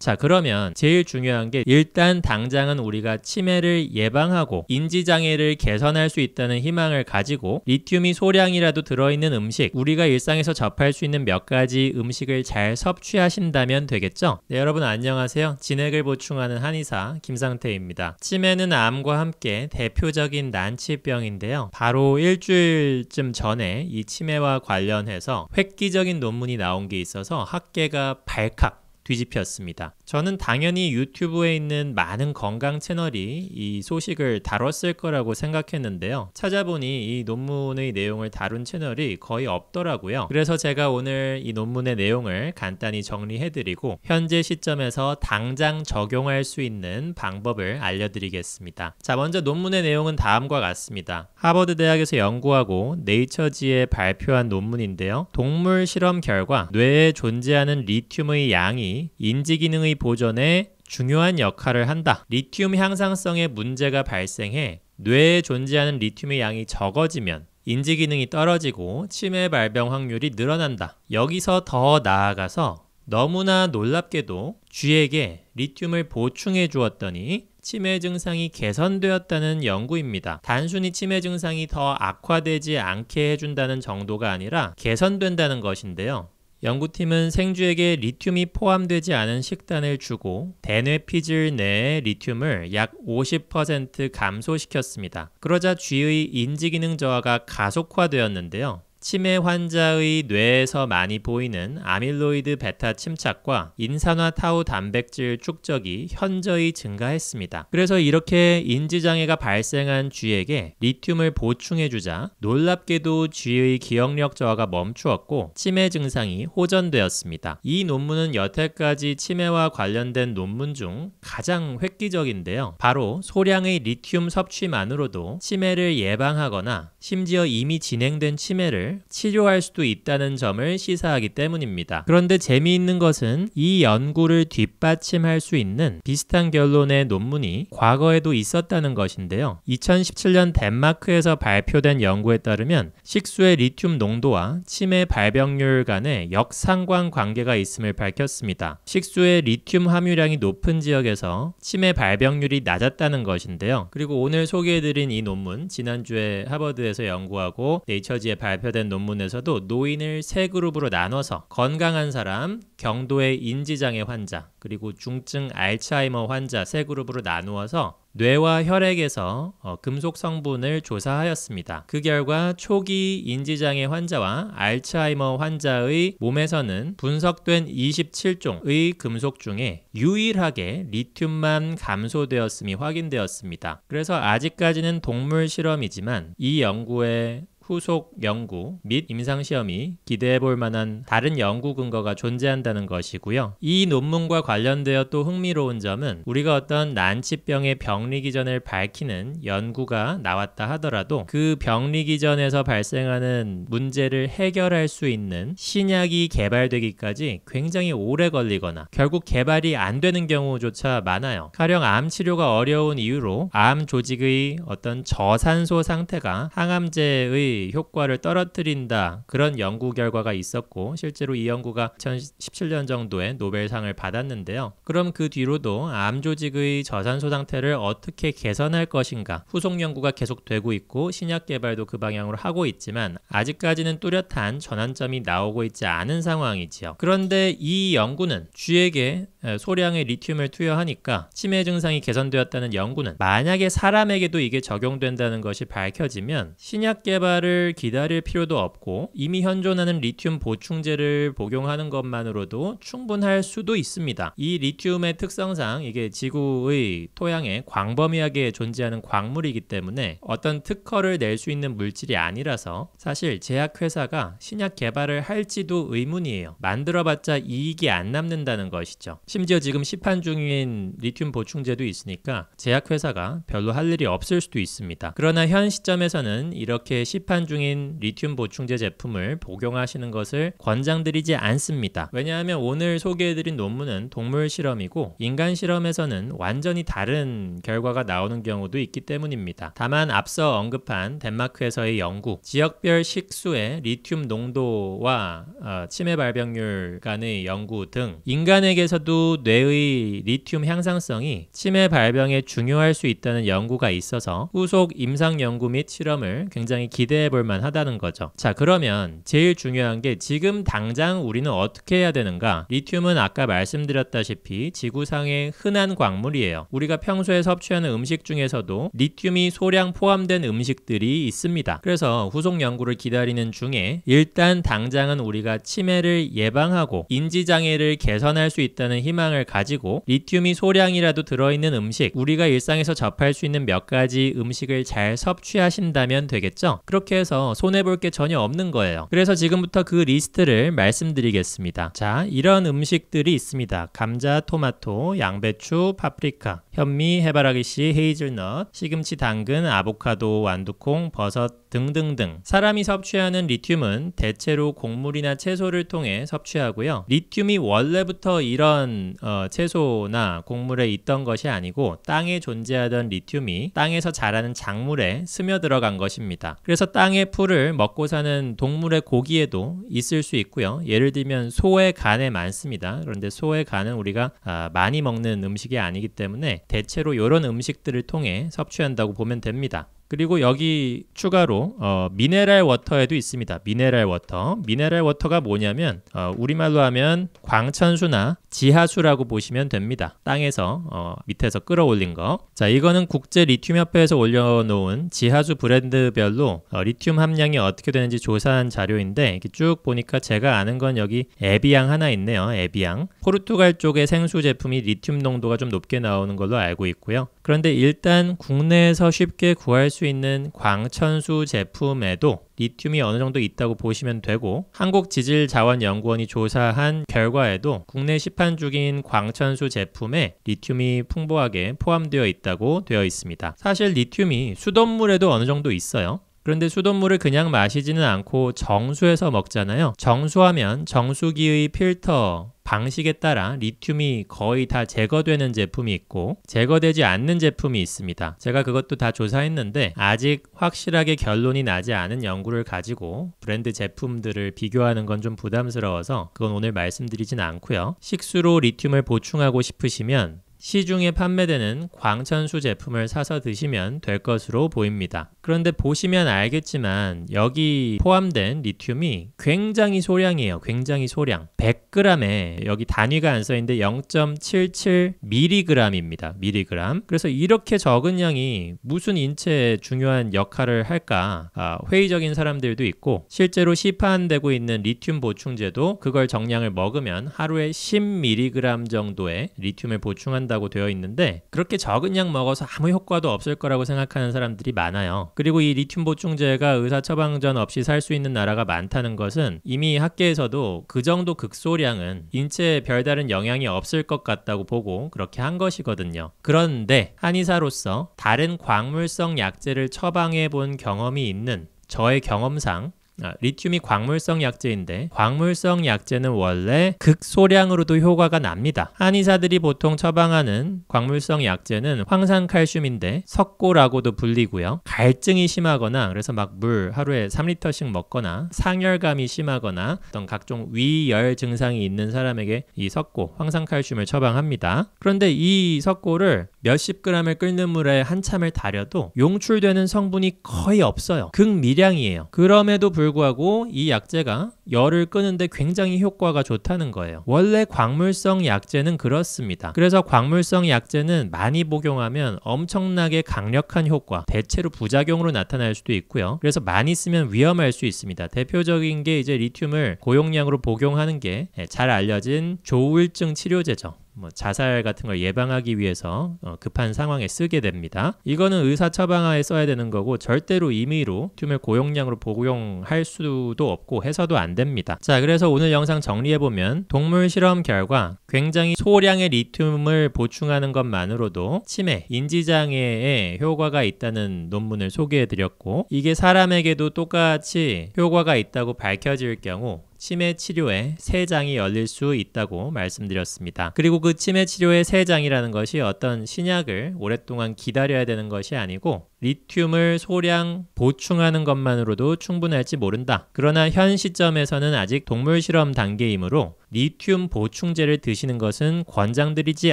자, 그러면 제일 중요한 게 일단 당장은 우리가 치매를 예방하고 인지장애를 개선할 수 있다는 희망을 가지고 리튬이 소량이라도 들어있는 음식, 우리가 일상에서 접할 수 있는 몇 가지 음식을 잘 섭취하신다면 되겠죠? 네, 여러분 안녕하세요. 진액을 보충하는 한의사 김상태입니다. 치매는 암과 함께 대표적인 난치병인데요. 바로 일주일쯤 전에 이 치매와 관련해서 획기적인 논문이 나온 게 있어서 학계가 발칵 뒤집혔습니다. 저는 당연히 유튜브에 있는 많은 건강 채널이 이 소식을 다뤘을 거라고 생각했는데요. 찾아보니 이 논문의 내용을 다룬 채널이 거의 없더라고요. 그래서 제가 오늘 이 논문의 내용을 간단히 정리해드리고 현재 시점에서 당장 적용할 수 있는 방법을 알려드리겠습니다. 자, 먼저 논문의 내용은 다음과 같습니다. 하버드 대학에서 연구하고 네이처지에 발표한 논문인데요. 동물 실험 결과 뇌에 존재하는 리튬의 양이 인지기능의 보존에 중요한 역할을 한다. 리튬 향상성에 문제가 발생해 뇌에 존재하는 리튬의 양이 적어지면 인지기능이 떨어지고 치매 발병 확률이 늘어난다. 여기서 더 나아가서 너무나 놀랍게도 쥐에게 리튬을 보충해 주었더니 치매 증상이 개선되었다는 연구입니다. 단순히 치매 증상이 더 악화되지 않게 해준다는 정도가 아니라 개선된다는 것인데요. 연구팀은 생쥐에게 리튬이 포함되지 않은 식단을 주고 대뇌피질 내의 리튬을 약 50% 감소시켰습니다. 그러자 쥐의 인지기능 저하가 가속화되었는데요. 치매 환자의 뇌에서 많이 보이는 아밀로이드 베타 침착과 인산화 타우 단백질 축적이 현저히 증가했습니다. 그래서 이렇게 인지장애가 발생한 쥐에게 리튬을 보충해주자 놀랍게도 쥐의 기억력 저하가 멈추었고 치매 증상이 호전되었습니다. 이 논문은 여태까지 치매와 관련된 논문 중 가장 획기적인데요. 바로 소량의 리튬 섭취만으로도 치매를 예방하거나 심지어 이미 진행된 치매를 치료할 수도 있다는 점을 시사하기 때문입니다. 그런데 재미있는 것은 이 연구를 뒷받침할 수 있는 비슷한 결론의 논문이 과거에도 있었다는 것인데요. 2017년 덴마크에서 발표된 연구에 따르면 식수의 리튬 농도와 치매 발병률 간의 역상관 관계가 있음을 밝혔습니다. 식수의 리튬 함유량이 높은 지역에서 치매 발병률이 낮았다는 것인데요. 그리고 오늘 소개해드린 이 논문, 지난주에 하버드에서 연구하고 네이처지에 발표된 논문에서도 노인을 세 그룹으로 나눠서 건강한 사람, 경도의 인지장애 환자, 그리고 중증 알츠하이머 환자 세 그룹으로 나누어서 뇌와 혈액에서 금속 성분을 조사하였습니다. 그 결과 초기 인지장애 환자와 알츠하이머 환자의 몸에서는 분석된 27종의 금속 중에 유일하게 리튬만 감소되었음이 확인되었습니다. 그래서 아직까지는 동물 실험이지만 이 연구의 후속 연구 및 임상시험이 기대해볼 만한 다른 연구 근거가 존재한다는 것이고요. 이 논문과 관련되어 또 흥미로운 점은 우리가 어떤 난치병의 병리기전을 밝히는 연구가 나왔다 하더라도 그 병리기전에서 발생하는 문제를 해결할 수 있는 신약이 개발되기까지 굉장히 오래 걸리거나 결국 개발이 안 되는 경우조차 많아요. 가령 암 치료가 어려운 이유로 암 조직의 어떤 저산소 상태가 항암제의 효과를 떨어뜨린다, 그런 연구 결과가 있었고 실제로 이 연구가 2017년 정도에 노벨상을 받았는데요. 그럼 그 뒤로도 암 조직의 저산소 상태를 어떻게 개선할 것인가 후속 연구가 계속되고 있고 신약 개발도 그 방향으로 하고 있지만 아직까지는 뚜렷한 전환점이 나오고 있지 않은 상황이지요. 그런데 이 연구는 쥐에게 소량의 리튬을 투여하니까 치매 증상이 개선되었다는 연구는 만약에 사람에게도 이게 적용된다는 것이 밝혀지면 신약 개발을 기다릴 필요도 없고 이미 현존하는 리튬 보충제를 복용하는 것만으로도 충분할 수도 있습니다. 이 리튬의 특성상 이게 지구의 토양에 광범위하게 존재하는 광물이기 때문에 어떤 특허를 낼 수 있는 물질이 아니라서 사실 제약회사가 신약 개발을 할지도 의문이에요. 만들어봤자 이익이 안 남는다는 것이죠. 심지어 지금 시판 중인 리튬 보충제도 있으니까 제약회사가 별로 할 일이 없을 수도 있습니다. 그러나 현 시점에서는 이렇게 시판 시판 중인 리튬 보충제 제품을 복용하시는 것을 권장드리지 않습니다. 왜냐하면 오늘 소개해드린 논문은 동물 실험이고 인간 실험에서는 완전히 다른 결과가 나오는 경우도 있기 때문입니다. 다만 앞서 언급한 덴마크에서의 연구, 지역별 식수의 리튬 농도와 치매 발병률 간의 연구 등 인간에게서도 뇌의 리튬 향상성이 치매 발병에 중요할 수 있다는 연구가 있어서 후속 임상 연구 및 실험을 굉장히 기대해 볼 만하다는 거죠. 자, 그러면 제일 중요한 게 지금 당장 우리는 어떻게 해야 되는가? 리튬은 아까 말씀드렸다시피 지구상의 흔한 광물이에요. 우리가 평소에 섭취하는 음식 중에서도 리튬이 소량 포함된 음식들이 있습니다. 그래서 후속 연구를 기다리는 중에 일단 당장은 우리가 치매를 예방하고 인지장애를 개선할 수 있다는 희망을 가지고 리튬이 소량이라도 들어있는 음식, 우리가 일상에서 접할 수 있는 몇 가지 음식을 잘 섭취하신다면 되겠죠? 그렇게 해서 손해볼 게 전혀 없는 거예요. 그래서 지금부터 그 리스트를 말씀드리겠습니다. 자, 이런 음식들이 있습니다. 감자, 토마토, 양배추, 파프리카, 현미, 해바라기씨, 헤이즐넛, 시금치, 당근, 아보카도, 완두콩, 버섯 등등등. 사람이 섭취하는 리튬은 대체로 곡물이나 채소를 통해 섭취하고요. 리튬이 원래부터 이런 채소나 곡물에 있던 것이 아니고 땅에 존재하던 리튬이 땅에서 자라는 작물에 스며들어간 것입니다. 그래서 땅의 풀을 먹고 사는 동물의 고기에도 있을 수 있고요. 예를 들면 소의 간에 많습니다. 그런데 소의 간은 우리가 많이 먹는 음식이 아니기 때문에 대체로 이런 음식들을 통해 섭취한다고 보면 됩니다. 그리고 여기 추가로 미네랄 워터에도 있습니다. 미네랄 워터. 미네랄 워터가 뭐냐면 우리말로 하면 광천수나 지하수라고 보시면 됩니다. 땅에서 밑에서 끌어올린 거. 자, 이거는 국제 리튬 협회에서 올려놓은 지하수 브랜드별로 리튬 함량이 어떻게 되는지 조사한 자료인데 이렇게 쭉 보니까 제가 아는 건 여기 에비앙 하나 있네요. 에비앙. 포르투갈 쪽의 생수 제품이 리튬 농도가 좀 높게 나오는 걸로 알고 있고요. 그런데 일단 국내에서 쉽게 구할 수 있는 광천수 제품에도 리튬이 어느 정도 있다고 보시면 되고 한국지질자원연구원이 조사한 결과에도 국내 시판 중인 광천수 제품에 리튬이 풍부하게 포함되어 있다고 되어 있습니다. 사실 리튬이 수돗물에도 어느 정도 있어요. 그런데 수돗물을 그냥 마시지는 않고 정수해서 먹잖아요. 정수하면 정수기의 필터 방식에 따라 리튬이 거의 다 제거되는 제품이 있고 제거되지 않는 제품이 있습니다. 제가 그것도 다 조사했는데 아직 확실하게 결론이 나지 않은 연구를 가지고 브랜드 제품들을 비교하는 건 좀 부담스러워서 그건 오늘 말씀드리진 않고요. 식수로 리튬을 보충하고 싶으시면 시중에 판매되는 광천수 제품을 사서 드시면 될 것으로 보입니다. 그런데 보시면 알겠지만 여기 포함된 리튬이 굉장히 소량이에요. 굉장히 소량. 100g에 여기 단위가 안 써있는데 0.77mg입니다. mg. 그래서 이렇게 적은 양이 무슨 인체에 중요한 역할을 할까? 회의적인 사람들도 있고 실제로 시판되고 있는 리튬 보충제도 그걸 정량을 먹으면 하루에 10mg 정도의 리튬을 보충한다고 되어 있는데 그렇게 적은 양 먹어서 아무 효과도 없을 거라고 생각하는 사람들이 많아요. 그리고 이 리튬 보충제가 의사 처방전 없이 살 수 있는 나라가 많다는 것은 이미 학계에서도 그 정도 극소량은 인체에 별다른 영향이 없을 것 같다고 보고 그렇게 한 것이거든요. 그런데 한의사로서 다른 광물성 약제를 처방해 본 경험이 있는 저의 경험상 리튬이 광물성 약제인데 광물성 약제는 원래 극소량으로도 효과가 납니다. 한의사들이 보통 처방하는 광물성 약제는 황산칼슘인데 석고라고도 불리고요. 갈증이 심하거나 그래서 막 물 하루에 3리터씩 먹거나 상열감이 심하거나 어떤 각종 위열 증상이 있는 사람에게 이 석고, 황산칼슘을 처방합니다. 그런데 이 석고를 몇십 g을 끓는 물에 한참을 달여도 용출되는 성분이 거의 없어요. 극미량이에요. 그럼에도 불구하고 이 약제가 열을 끄는데 굉장히 효과가 좋다는 거예요. 원래 광물성 약제는 그렇습니다. 그래서 광물성 약제는 많이 복용하면 엄청나게 강력한 효과, 대체로 부작용으로 나타날 수도 있고요. 그래서 많이 쓰면 위험할 수 있습니다. 대표적인 게 이제 리튬을 고용량으로 복용하는 게 잘 알려진 조울증 치료제죠. 자살 같은 걸 예방하기 위해서 급한 상황에 쓰게 됩니다. 이거는 의사 처방하에 써야 되는 거고 절대로 임의로 리튬을 고용량으로 복용할 수도 없고 해서도 안 됩니다. 자, 그래서 오늘 영상 정리해보면 동물 실험 결과 굉장히 소량의 리튬을 보충하는 것만으로도 치매, 인지장애에 효과가 있다는 논문을 소개해드렸고, 이게 사람에게도 똑같이 효과가 있다고 밝혀질 경우 치매 치료에 새 장이 열릴 수 있다고 말씀드렸습니다. 그리고 그 치매 치료의 새 장이라는 것이 어떤 신약을 오랫동안 기다려야 되는 것이 아니고 리튬을 소량 보충하는 것만으로도 충분할지 모른다. 그러나 현 시점에서는 아직 동물 실험 단계이므로 리튬 보충제를 드시는 것은 권장드리지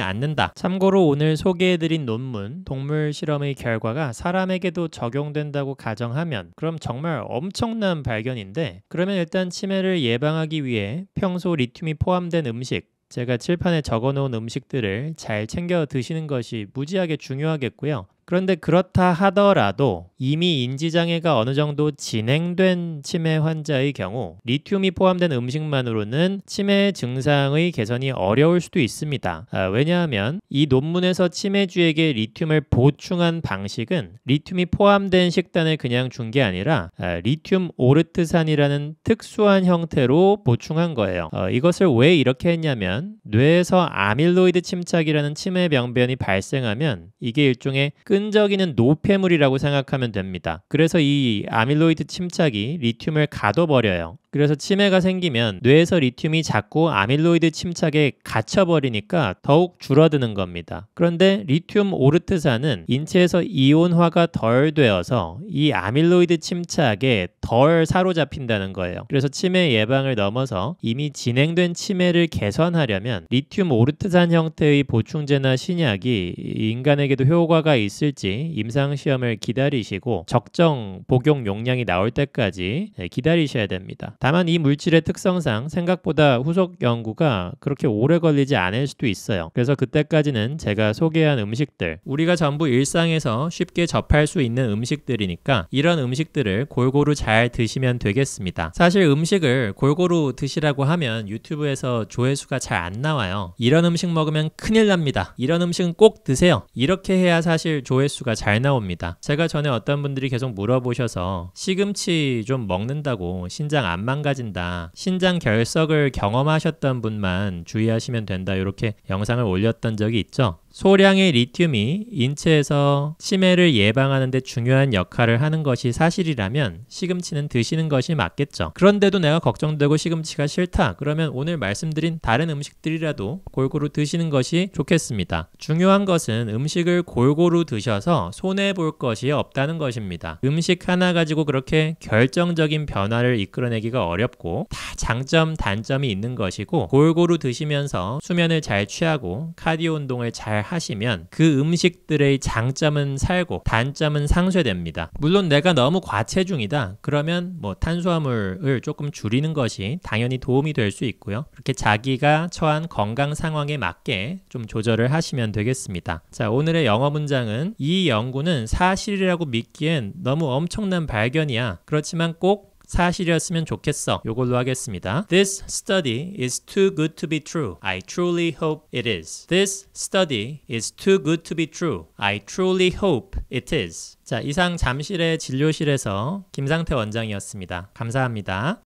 않는다. 참고로 오늘 소개해드린 논문 동물 실험의 결과가 사람에게도 적용된다고 가정하면 그럼 정말 엄청난 발견인데, 그러면 일단 치매를 예방하기 위해 평소 리튬이 포함된 음식, 제가 칠판에 적어놓은 음식들을 잘 챙겨 드시는 것이 무지하게 중요하겠고요. 그런데 그렇다 하더라도 이미 인지장애가 어느 정도 진행된 치매 환자의 경우 리튬이 포함된 음식만으로는 치매 증상의 개선이 어려울 수도 있습니다. 왜냐하면 이 논문에서 치매주에게 리튬을 보충한 방식은 리튬이 포함된 식단을 그냥 준 게 아니라 리튬 오르트산이라는 특수한 형태로 보충한 거예요. 이것을 왜 이렇게 했냐면 뇌에서 아밀로이드 침착이라는 치매 병변이 발생하면 이게 일종의 끈적이는 노폐물이라고 생각하면 됩니다. 그래서 이 아밀로이드 침착이 리튬을 가둬버려요. 그래서 치매가 생기면 뇌에서 리튬이 자꾸 아밀로이드 침착에 갇혀버리니까 더욱 줄어드는 겁니다. 그런데 리튬 오르트산은 인체에서 이온화가 덜 되어서 이 아밀로이드 침착에 덜 사로잡힌다는 거예요. 그래서 치매 예방을 넘어서 이미 진행된 치매를 개선하려면 리튬 오르트산 형태의 보충제나 신약이 인간에게도 효과가 있을지 임상시험을 기다리시고 적정 복용 용량이 나올 때까지 기다리셔야 됩니다. 다만 이 물질의 특성상 생각보다 후속 연구가 그렇게 오래 걸리지 않을 수도 있어요. 그래서 그때까지는 제가 소개한 음식들, 우리가 전부 일상에서 쉽게 접할 수 있는 음식들이니까 이런 음식들을 골고루 잘 드시면 되겠습니다. 사실 음식을 골고루 드시라고 하면 유튜브에서 조회수가 잘 안 나와요. 이런 음식 먹으면 큰일 납니다. 이런 음식은 꼭 드세요. 이렇게 해야 사실 조회수가 잘 나옵니다. 제가 전에 어떤 분들이 계속 물어보셔서 시금치 좀 먹는다고 신장 안 망가진다, 신장 결석을 경험하셨던 분만 주의하시면 된다, 이렇게 영상을 올렸던 적이 있죠. 소량의 리튬이 인체에서 치매를 예방하는 데 중요한 역할을 하는 것이 사실이라면 시금치는 드시는 것이 맞겠죠. 그런데도 내가 걱정되고 시금치가 싫다, 그러면 오늘 말씀드린 다른 음식들이라도 골고루 드시는 것이 좋겠습니다. 중요한 것은 음식을 골고루 드셔서 손해볼 것이 없다는 것입니다. 음식 하나 가지고 그렇게 결정적인 변화를 이끌어내기가 어렵고 다 장점 단점이 있는 것이고, 골고루 드시면서 수면을 잘 취하고 카디오 운동을 잘 하시면 그 음식들의 장점은 살고 단점은 상쇄됩니다. 물론 내가 너무 과체중이다, 그러면 탄수화물을 조금 줄이는 것이 당연히 도움이 될 수 있고요. 그렇게 자기가 처한 건강 상황에 맞게 좀 조절을 하시면 되겠습니다. 자, 오늘의 영어 문장은 이 연구는 사실이라고 믿기엔 너무 엄청난 발견이야. 그렇지만 꼭 사실이었으면 좋겠어. 요걸로 하겠습니다. This study is too good to be true. I truly hope it is. This study is too good to be true. I truly hope it is. 자, 이상 잠실의 진료실에서 김상태 원장이었습니다. 감사합니다.